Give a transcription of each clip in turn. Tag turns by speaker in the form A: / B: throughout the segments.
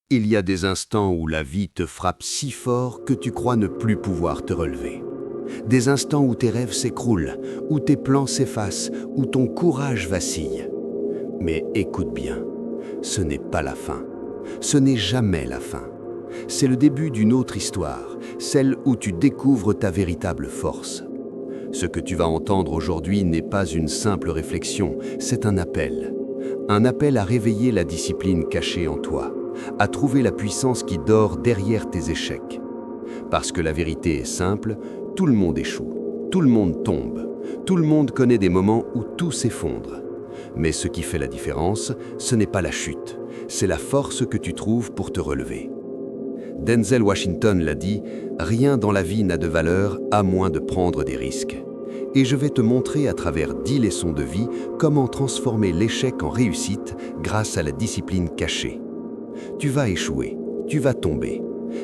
A: Il y a des instants où la vie te frappe si fort que tu crois ne plus pouvoir te relever. Des instants où tes rêves s'écroulent, où tes plans s'effacent, où ton courage vacille. Mais écoute bien, ce n'est pas la fin. Ce n'est jamais la fin. C'est le début d'une autre histoire, celle où tu découvres ta véritable force. Ce que tu vas entendre aujourd'hui n'est pas une simple réflexion, c'est un appel. Un appel à réveiller la discipline cachée en toi, à trouver la puissance qui dort derrière tes échecs. Parce que la vérité est simple, tout le monde échoue, tout le monde tombe, tout le monde connaît des moments où tout s'effondre. Mais ce qui fait la différence, ce n'est pas la chute, c'est la force que tu trouves pour te relever. Denzel Washington l'a dit, « Rien dans la vie n'a de valeur à moins de prendre des risques ». Et je vais te montrer à travers 10 leçons de vie comment transformer l'échec en réussite grâce à la discipline cachée. Tu vas échouer, tu vas tomber,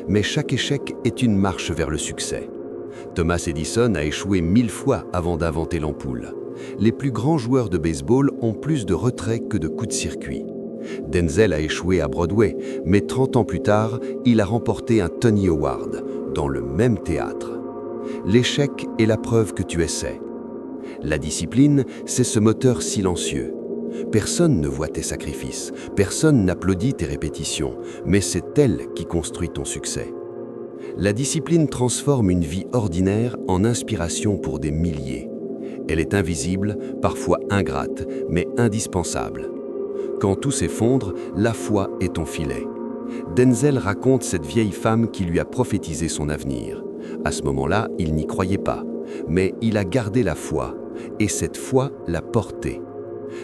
A: mais chaque échec est une marche vers le succès. Thomas Edison a échoué 1000 fois avant d'inventer l'ampoule. Les plus grands joueurs de baseball ont plus de retraits que de coups de circuit. Denzel a échoué à Broadway, mais 30 ans plus tard, il a remporté un Tony Award dans le même théâtre. L'échec est la preuve que tu essaies. La discipline, c'est ce moteur silencieux. Personne ne voit tes sacrifices, personne n'applaudit tes répétitions, mais c'est elle qui construit ton succès. La discipline transforme une vie ordinaire en inspiration pour des milliers. Elle est invisible, parfois ingrate, mais indispensable. Quand tout s'effondre, la foi est ton filet. Denzel raconte cette vieille femme qui lui a prophétisé son avenir. À ce moment-là, il n'y croyait pas, mais il a gardé la foi, et cette foi l'a porté.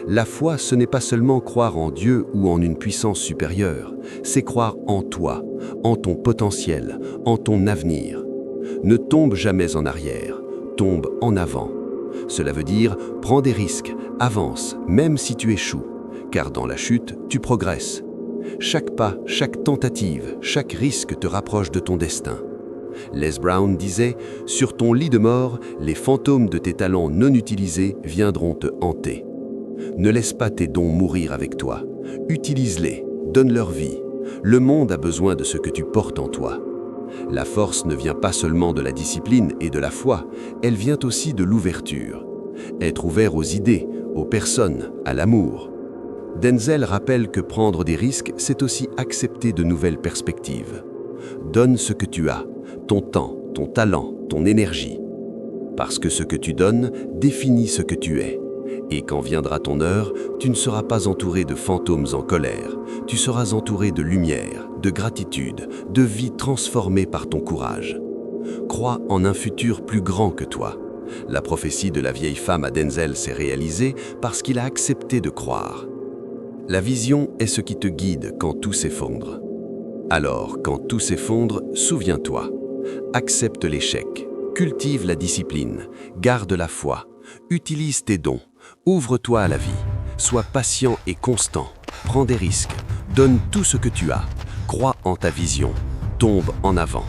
A: La foi, ce n'est pas seulement croire en Dieu ou en une puissance supérieure, c'est croire en toi, en ton potentiel, en ton avenir. Ne tombe jamais en arrière, tombe en avant. Cela veut dire, prends des risques, avance, même si tu échoues, car dans la chute, tu progresses. Chaque pas, chaque tentative, chaque risque te rapproche de ton destin. Les Brown disait « Sur ton lit de mort, les fantômes de tes talents non utilisés viendront te hanter. » Ne laisse pas tes dons mourir avec toi. Utilise-les, donne leur vie. Le monde a besoin de ce que tu portes en toi. La force ne vient pas seulement de la discipline et de la foi, elle vient aussi de l'ouverture. Être ouvert aux idées, aux personnes, à l'amour. Denzel rappelle que prendre des risques, c'est aussi accepter de nouvelles perspectives. Donne ce que tu as, ton temps, ton talent, ton énergie. Parce que ce que tu donnes définit ce que tu es. Et quand viendra ton heure, tu ne seras pas entouré de fantômes en colère. Tu seras entouré de lumière, de gratitude, de vie transformée par ton courage. Crois en un futur plus grand que toi. La prophétie de la vieille femme à Denzel s'est réalisée parce qu'il a accepté de croire. La vision est ce qui te guide quand tout s'effondre. Alors, quand tout s'effondre, souviens-toi. Accepte l'échec, cultive la discipline, garde la foi, utilise tes dons, ouvre-toi à la vie, sois patient et constant, prends des risques, donne tout ce que tu as, crois en ta vision, tombe en avant.